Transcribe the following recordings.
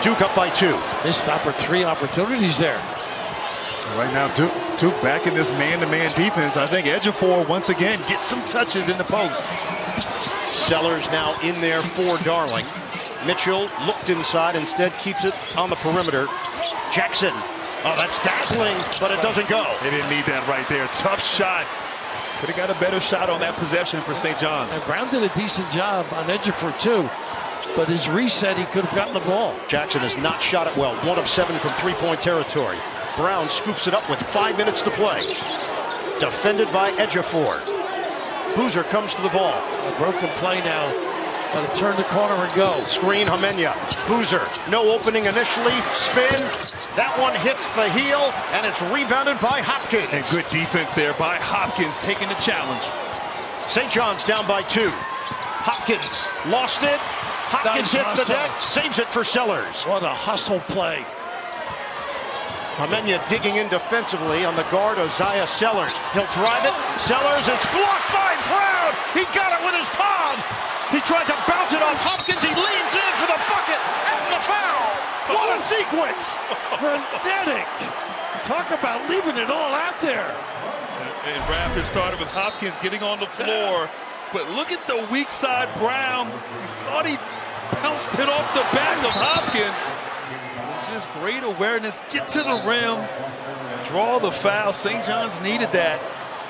Duke up by 2. Missed 3 opportunities there. Right now, Duke back in this man-to-man defense. I think Ejiofor once again gets some touches in the post. Sellers now in there for Darling. Mitchell looked inside, instead keeps it on the perimeter. Jackson. Oh, that's dazzling, but it doesn't go. They didn't need that right there. Tough shot. Could have got a better shot on that possession for St. John's. And Brown did a decent job on Ejiofor too, but his reset, he could have gotten the ball. Jackson has not shot it well. 1 of 7 from three-point territory. Brown scoops it up with 5 minutes to play. Defended by Ejiofor. Boozer comes to the ball. A broken play now. Got to turn the corner and go. Screen Homenya. Boozer. No opening initially. Spin. That one hits the heel, and it's rebounded by Hopkins. And good defense there by Hopkins, taking the challenge. St. John's down by 2. Hopkins lost it. Hopkins hits the deck, saves it for Sellers. What a hustle play. Homenya digging in defensively on the guard, Isaiah Sellers. He'll drive it. Sellers, it's blocked by Brown. He got it with his palm. He tried to bounce it off Hopkins. He leans in for the bucket and the foul. What a sequence. Frenetic. Talk about leaving it all out there. And Raptors started with Hopkins getting on the floor. But look at the weak side Brown. He thought he bounced it off the back of Hopkins. Just great awareness. Get to the rim. Draw the foul. St. John's needed that.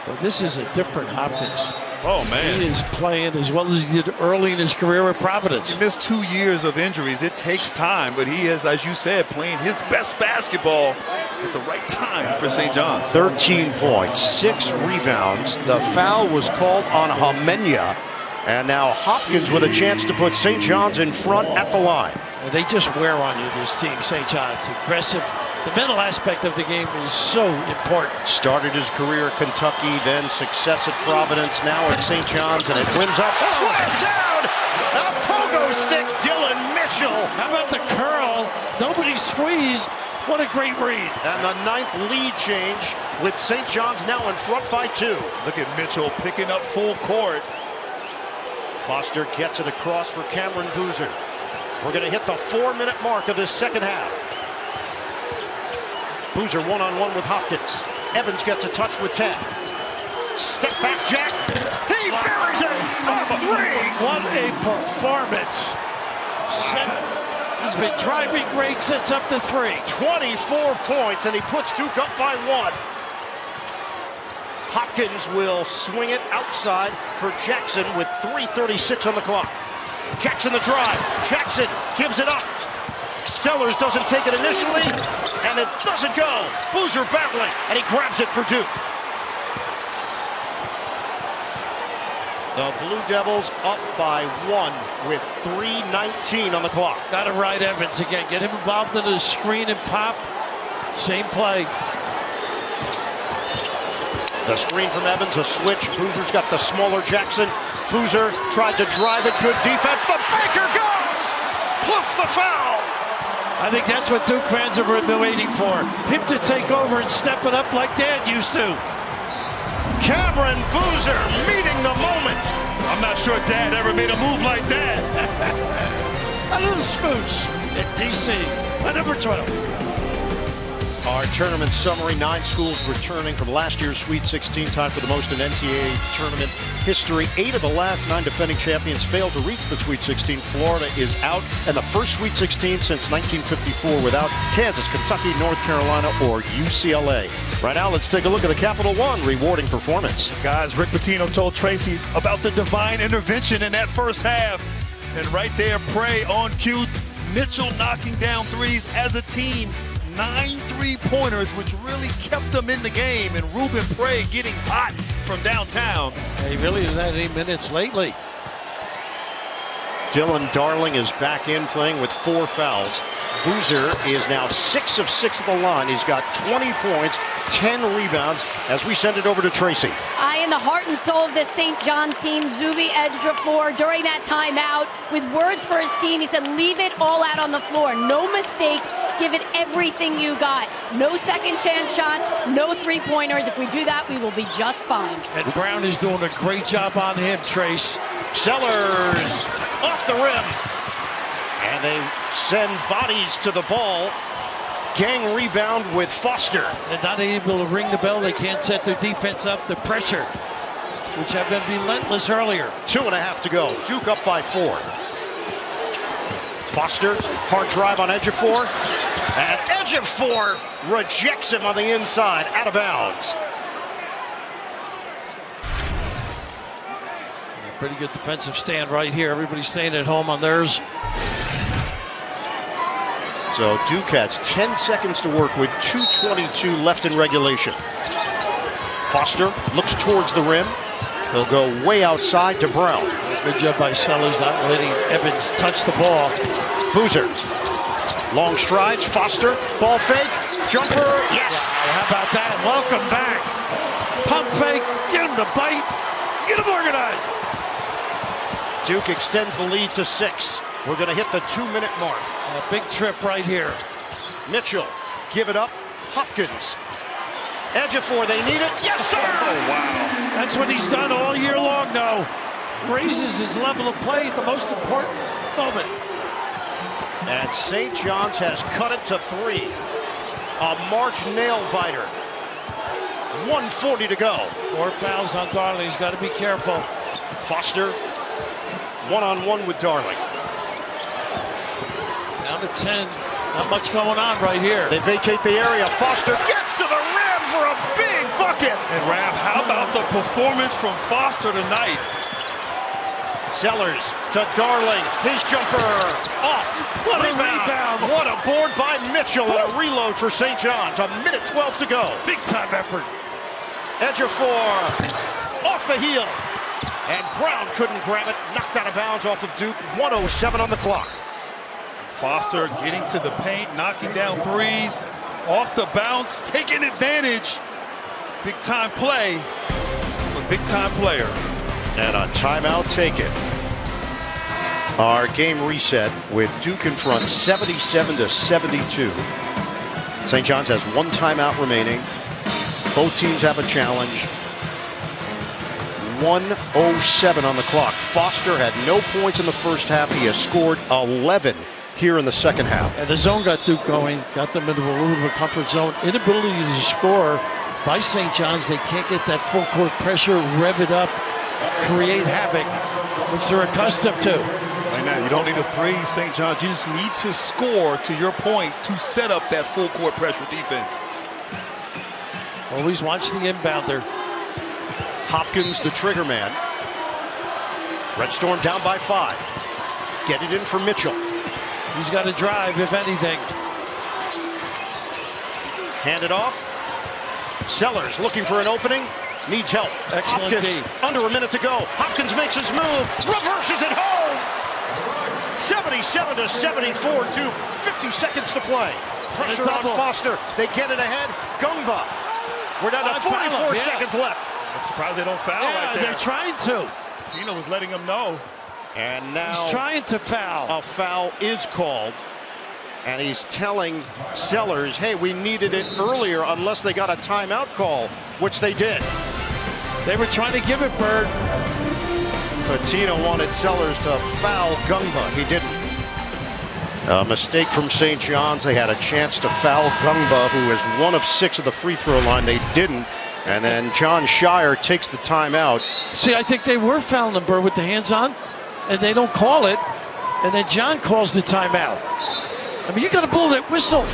But this is a different Hopkins. Oh, man. He is playing as well as he did early in his career at Providence. He missed 2 years of injuries. It takes time, but he is, as you said, playing his best basketball at the right time for St. John's. 13 points, 6 rebounds. The foul was called on Homenya. And now Hopkins with a chance to put St. John's in front at the line. And they just wear on you, this team, St. John's. Aggressive. The mental aspect of the game is so important. Started his career at Kentucky, then success at Providence, now at St. John's, and it rims up. Slam down! A pogo stick, Dylan Mitchell. How about the curl? Nobody squeezed. What a great read. And the 9th lead change with St. John's now in front by 2. Look at Mitchell picking up full court. Foster gets it across for Cameron Boozer. We're going to hit the 4-minute mark of this second half. Boozer one-on-one with Hopkins. Evans gets a touch with 10. Step back, Jack. He buries it. A 3. What a performance. He's been driving great since up to 3. 24 points, and he puts Duke up by 1. Hopkins will swing it outside for Jackson with 3:36 on the clock. Jackson the drive. Jackson gives it up. Sellers doesn't take it initially, and it doesn't go. Boozer battling, and he grabs it for Duke. The Blue Devils up by 1 with 3:19 on the clock. Got to ride Evans again. Get him involved in the screen and pop. Same play. The screen from Evans, a switch. Boozer's got the smaller Jackson. Boozer tried to drive it. Good defense. The banker goes! Plus the foul! I think that's what Duke fans have been waiting for. Him to take over and step it up like Dad used to. Cameron Boozer meeting the moment. I'm not sure Dad ever made a move like that. A little smooch in D.C. by number 12. Our tournament summary, 9 schools returning from last year's Sweet 16, tied for the most in NCAA tournament history. 8 of the last 9 defending champions failed to reach the Sweet 16. Florida is out, and the first Sweet 16 since 1954 without Kansas, Kentucky, North Carolina, or UCLA. Right now, let's take a look at the Capital One rewarding performance. Guys, Rick Pitino told Tracy about the divine intervention in that first half. And right there, Prey on cue. Mitchell knocking down threes as a team. 9 3-pointers, which really kept them in the game, and Ruben Prey getting hot from downtown. He really hasn't had any minutes lately. Dylan Darling is back in, playing with 4 fouls. Boozer is now 6 of 6 at the line. He's got 20 points, 10 rebounds, as we send it over to Tracy. In the heart and soul of this St. John's team, Zuby Ejiofor, during that timeout, with words for his team, he said, leave it all out on the floor. No mistakes. Give it everything you got. No second chance shots, no 3-pointers. If we do that, we will be just fine. And Brown is doing a great job on him, Trace. Sellers off the rim. And And they send bodies to the ball. Gang rebound with Foster. They're not able to ring the bell. They can't set their defense up. The pressure, which have been relentless earlier. 2.5 to go. Duke up by 4. Foster, hard drive on Ejiofor. And Ejiofor rejects him on the inside, out of bounds. Pretty good defensive stand right here. Everybody's staying at home on theirs. So Duke has 10 seconds to work with 2:22 left in regulation. Foster looks towards the rim. He'll go way outside to Brown. Good job by Sellers not letting Evans touch the ball. Boozer. Long strides. Foster. Ball fake. Jumper. Yes. Wow, how about that? Welcome back. Pump fake. Get him to bite. Get him organized. Duke extends the lead to 6. We're going to hit the 2-minute mark. A big trip right here. Mitchell. Give it up. Hopkins. Ejiofor. They need it. Yes, sir. Oh, wow. That's what he's done all year long now. Raises his level of play at the most important moment. And St. John's has cut it to 3. A March nail-biter. 1:40 to go. More fouls on Darling. He's got to be careful. Foster, one-on-one with Darling. Down to 10. Not much going on right here. They vacate the area. Foster gets to the rim for a big bucket. And Raph, how about the performance from Foster tonight? Sellers to Darling. His jumper off. What a rebound. What a board by Mitchell and a reload for St. John's. 1:12 to go. Big time effort. Ejiofor off the heel. And Brown couldn't grab it. Knocked out of bounds off of Duke. 1:07 on the clock. Foster getting to the paint, knocking down threes, off the bounce, taking advantage. Big time play. A big time player. And a timeout taken. Our game reset with Duke in front, 77-72. St. John's has 1 timeout remaining. Both teams have a challenge. 1:07 on the clock. Foster had no points in the first half. He has scored 11 here in the second half. And the zone got Duke going, got them into a little bit of a comfort zone. Inability to score by St. John's. They can't get that full court pressure, rev it up, create havoc, which they're accustomed to. Right now, you don't need a 3, St. John's. You just need to score, to your point, to set up that full court pressure defense. Always watch the inbounder. Hopkins, the trigger man. Red Storm down by 5. Get it in for Mitchell. He's got to drive, if anything. Hand it off. Sellers looking for an opening. Needs help. Excellent Hopkins, D. under a minute to go. Hopkins makes his move. Reverses it home. 77-74 Duke. 50 seconds to play. Pressure on Foster. They get it ahead. Gungva. We're down to 44 seconds left. I'm surprised they don't foul right there. They're trying to. Tino was letting them know. And now He's trying to foul. a foul is called. And he's telling Sellers, hey, we needed it earlier unless they got a timeout call, which they did. They were trying to give it, Bird. Patino wanted Sellers to foul Gungva. He didn't. A mistake from St. John's. They had a chance to foul Gungva, who is 1 of 6 at the free throw line. They didn't. And then John Shire takes the timeout. See, I think they were fouling them, Bird, with the hands on, and they don't call it. And then John calls the timeout. I mean, you got to blow that whistle.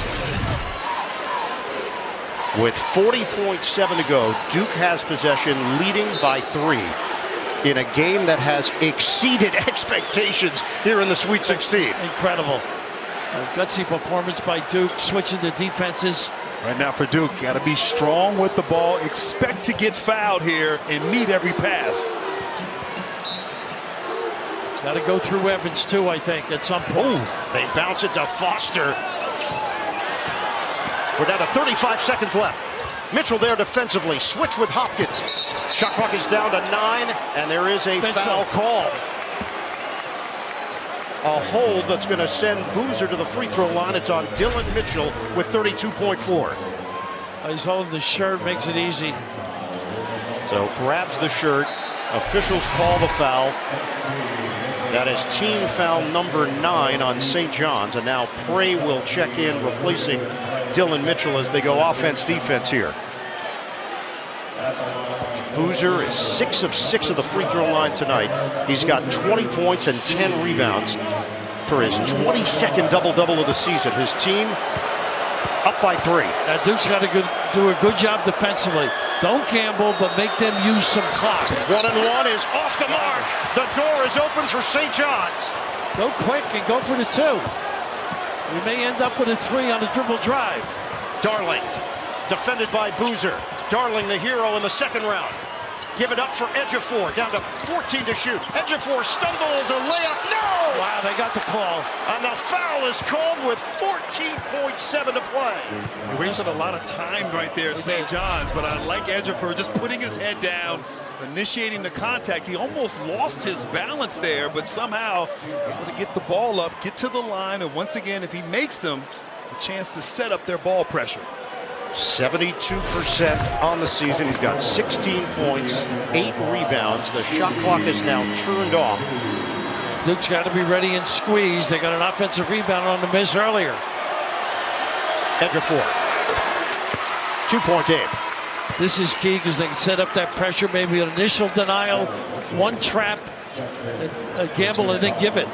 With 40.7 to go, Duke has possession, leading by 3 in a game that has exceeded expectations here in the Sweet 16. Incredible. A gutsy performance by Duke, switching the defenses. Right now for Duke, got to be strong with the ball, expect to get fouled here, and meet every pass. Got to go through Evans, too, I think, at some point. They bounce it to Foster. We're down to 35 seconds left. Mitchell there defensively. Switch with Hopkins. Shot clock is down to 9, and there is a foul call. A hold that's going to send Boozer to the free throw line. It's on Dylan Mitchell with 32.4. He's holding the shirt, makes it easy. So grabs the shirt. Officials call the foul. That is team foul number 9 on St. John's, and now Prey will check in, replacing Dylan Mitchell as they go offense-defense here. Boozer is 6 of 6 of the free throw line tonight. He's got 20 points and 10 rebounds for his 22nd double-double of the season. His team up by 3. Duke's got to do a good job defensively. Don't gamble, but make them use some clock. 1-and-1 is off the mark. The door is open for St. John's. Go quick and go for the 2. We may end up with a 3 on a dribble drive. Darling, defended by Boozer. Darling, the hero in the second round. Give it up for Ejiofor, down to 14 to shoot. Ejiofor stumbles, a layup, no! Wow, they got the call. And the foul is called with 14.7 to play. He wasted a lot of time right there at St. John's, but I like Ejiofor just putting his head down, initiating the contact. He almost lost his balance there, but somehow able to get the ball up, get to the line, and once again, if he makes them, a chance to set up their ball pressure. 72% on the season. He's got 16 points, 8 rebounds. The shot clock is now turned off. Duke's got to be ready and squeeze. They got an offensive rebound on the miss earlier. Ejiofor. 2-point game. This is key because they can set up that pressure, maybe an initial denial, one trap, a gamble, and then give it.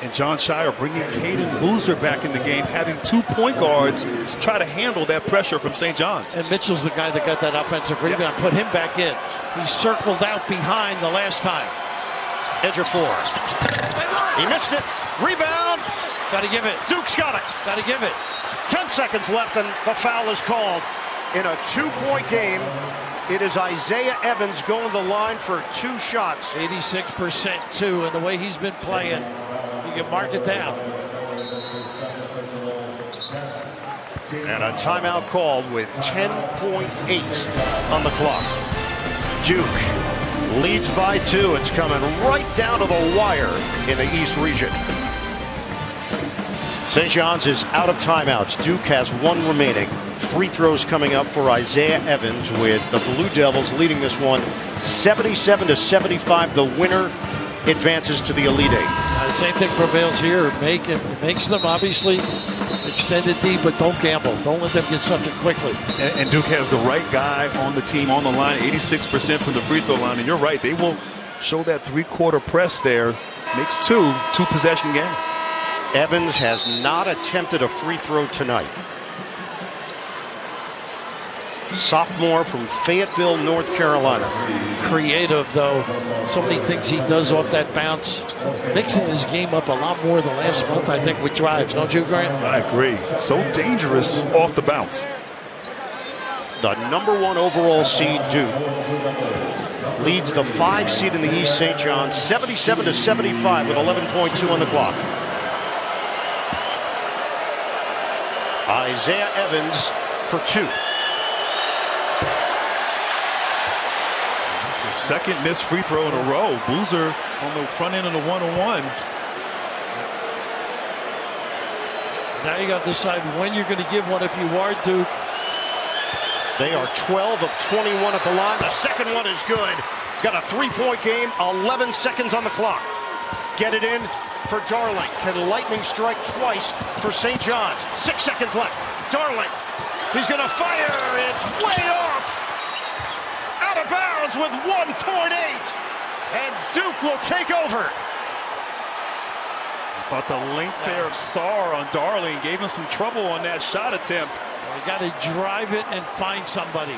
And John Shire bringing Caden Boozer back in the game, having 2 point guards to try to handle that pressure from St. John's. And Mitchell's the guy that got that offensive rebound, put him back in. He circled out behind the last time. Ejiofor. He missed it. Rebound. Got to give it. Duke's got it. Got to give it. 10 seconds left, and the foul is called. In a 2-point game, it is Isaiah Evans going to the line for 2 shots. 86% too, and the way he's been playing, you can mark it down. And a timeout called with 10.8 on the clock. Duke leads by 2. It's coming right down to the wire in the East region. St. John's is out of timeouts. Duke has 1 remaining. Free throws coming up for Isaiah Evans, with the Blue Devils leading this one 77-75. The winner advances to the Elite Eight. Same thing prevails here. It makes them obviously extend it deep, but don't gamble. Don't let them get something quickly. And Duke has the right guy on the team on the line, 86% from the free throw line. And you're right, they will show that 3-quarter press there. Makes 2-possession game. Evans has not attempted a free throw tonight. Sophomore from Fayetteville, North Carolina. Creative, though. So many things he does off that bounce. Mixing his game up a lot more than last month, I think, with drives. Don't you, Grant? I agree. So dangerous off the bounce. The number 1 overall seed, Duke, leads the 5 seed in the East, St. John's, 77-75 with 11.2 on the clock. Isaiah Evans for 2. Second missed free throw in a row. Boozer on the front end of the 1-on-1. Now you got to decide when you're going to give one if you are Duke. They are 12 of 21 at the line. The second one is good. Got a 3-point game, 11 seconds on the clock. Get it in for Darling. Can Lightning strike twice for St. John's? 6 seconds left. Darling, he's going to fire. It's way off. Out of bounds with 1.8, and Duke will take over. I thought the length there of Sarr on Darling gave him some trouble on that shot attempt. You got to drive it and find somebody.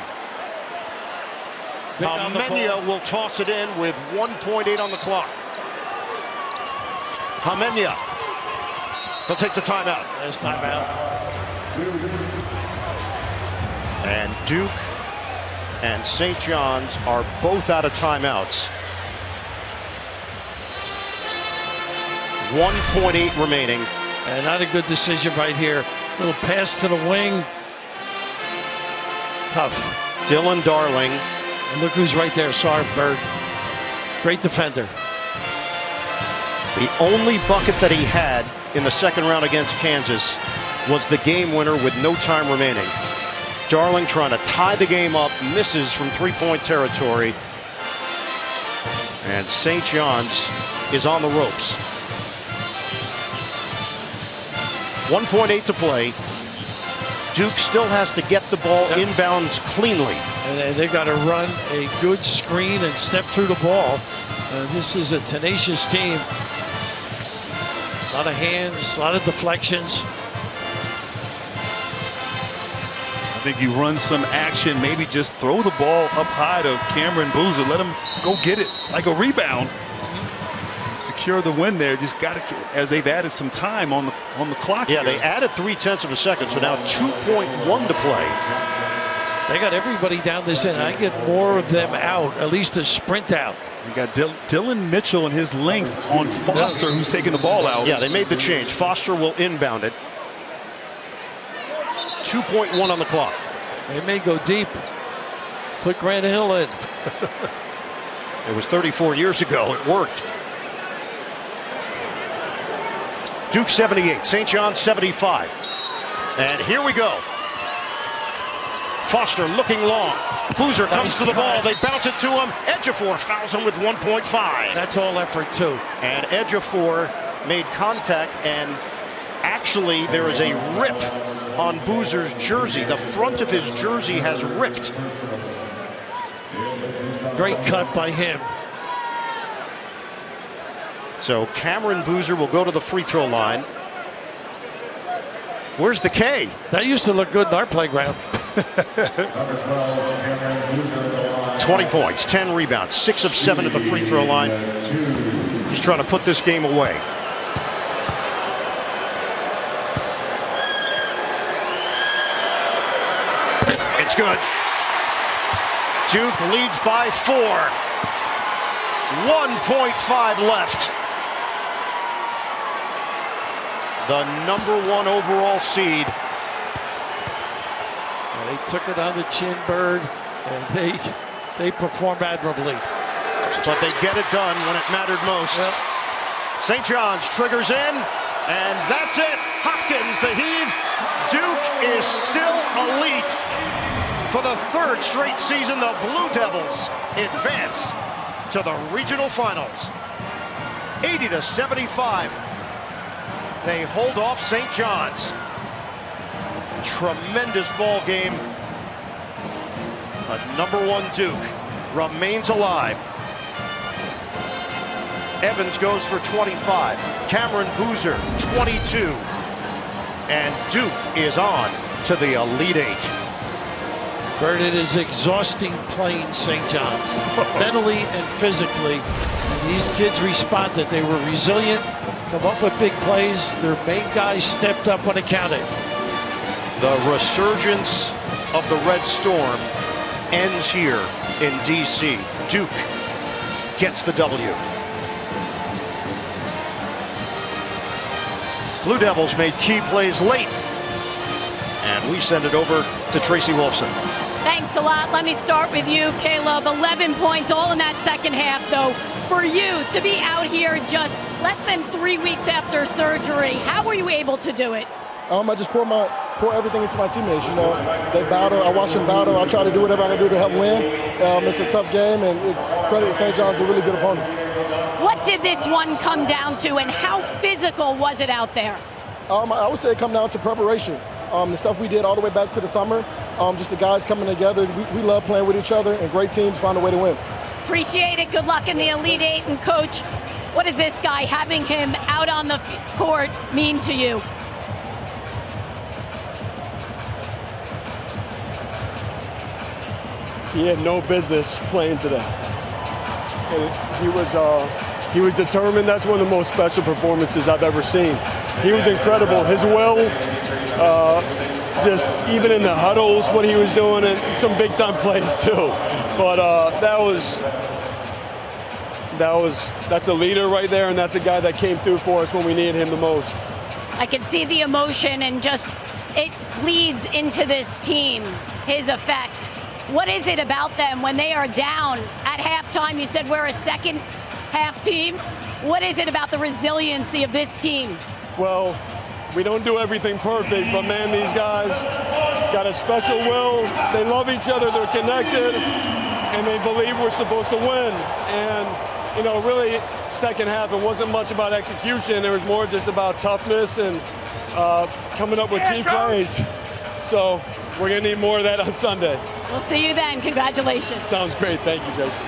Hamenia will toss it in with 1.8 on the clock. Hamenia. He'll take the timeout. There's timeout. And Duke and St. John's are both out of timeouts. 1.8 remaining. And not a good decision right here. Little pass to the wing. Tough. Dylan Darling. And look who's right there, Sarr Bird. Great defender. The only bucket that he had in the second round against Kansas was the game winner with no time remaining. Darling trying to tie the game up, misses from 3-point territory. And St. John's is on the ropes. 1.8 to play. Duke still has to get the ball inbounds cleanly. And they got to run a good screen and step through the ball. This is a tenacious team. A lot of hands, a lot of deflections. I think you run some action, maybe just throw the ball up high to Cameron Boozer. Let him go get it like a rebound. And secure the win there. Just got to, as they've added some time on the clock. Yeah, here. they added 0.3 seconds, so now 2.1 to play. They got everybody down this end. I get more of them out, at least a sprint out. You got Dylan Mitchell and his length on Foster, who's taking the ball out. Yeah, they made the change. Foster will inbound it. 2.1 on the clock. They may go deep. Put Grant Hill in. It was 34 years ago. It worked. Duke 78, St. John's 75. And here we go. Foster looking long. Boozer comes to the ball. They bounce it to him. Ejiofor fouls him with 1.5. That's all effort, too. And Ejiofor made contact, and actually there is a rip on Boozer's jersey. The front of his jersey has ripped. Great cut by him. So Cameron Boozer will go to the free throw line. Where's the K? That used to look good in our playground. 20 points, 10 rebounds, 6 of 7 at the free throw line. He's trying to put this game away. It's good. Duke leads by 4. 1.5 left. The #1 overall seed. They took it on the chin, Bird, and they performed admirably. But they get it done when it mattered most. Yep. St. John's triggers in, and that's it. Hopkins, the heave. Duke is still elite. For the 3rd straight season, the Blue Devils advance to the regional finals. 80-75. They hold off St. John's. Tremendous ball game. But #1 Duke remains alive. Evans goes for 25. Cameron Boozer, 22. And Duke is on to the Elite 8. Bird, it is exhausting playing St. John's, mentally and physically. And these kids responded. They were resilient, come up with big plays. Their main guys stepped up when it counted. The resurgence of the Red Storm ends here in D.C. Duke gets the W. Blue Devils made key plays late. And we send it over to Tracy Wolfson. Thanks a lot. Let me start with you, Caleb. 11 points, all in that second half, though. For you to be out here just less than 3 weeks after surgery, how were you able to do it? I just pour everything into my teammates. You know, they battle. I watch them battle. I try to do whatever I can do to help win. It's a tough game, and it's credit to St. John's, a really good opponent. What did this one come down to, and how physical was it out there? I would say it come down to preparation. The stuff we did all the way back to the summer, just the guys coming together. We love playing with each other, and great teams find a way to win. Appreciate it. Good luck in the Elite 8. And, Coach, what does this guy, having him out on the court, mean to you? He had no business playing today. And he was determined. That's one of the most special performances I've ever seen. He was incredible. His will, just even in the huddles, what he was doing, and some big time plays too. But that's a leader right there, and that's a guy that came through for us when we needed him the most. I can see the emotion, and just it bleeds into this team, his effect. What is it about them when they are down at halftime? You said we're a second half team. What is it about the resiliency of this team? Well, we don't do everything perfect, but man, these guys got a special will. They love each other, they're connected, and they believe we're supposed to win. And you know, really second half, it wasn't much about execution. It was more just about toughness and coming up with key plays. So we're going to need more of that on Sunday. We'll see you then. Congratulations. Sounds great. Thank you, Jason.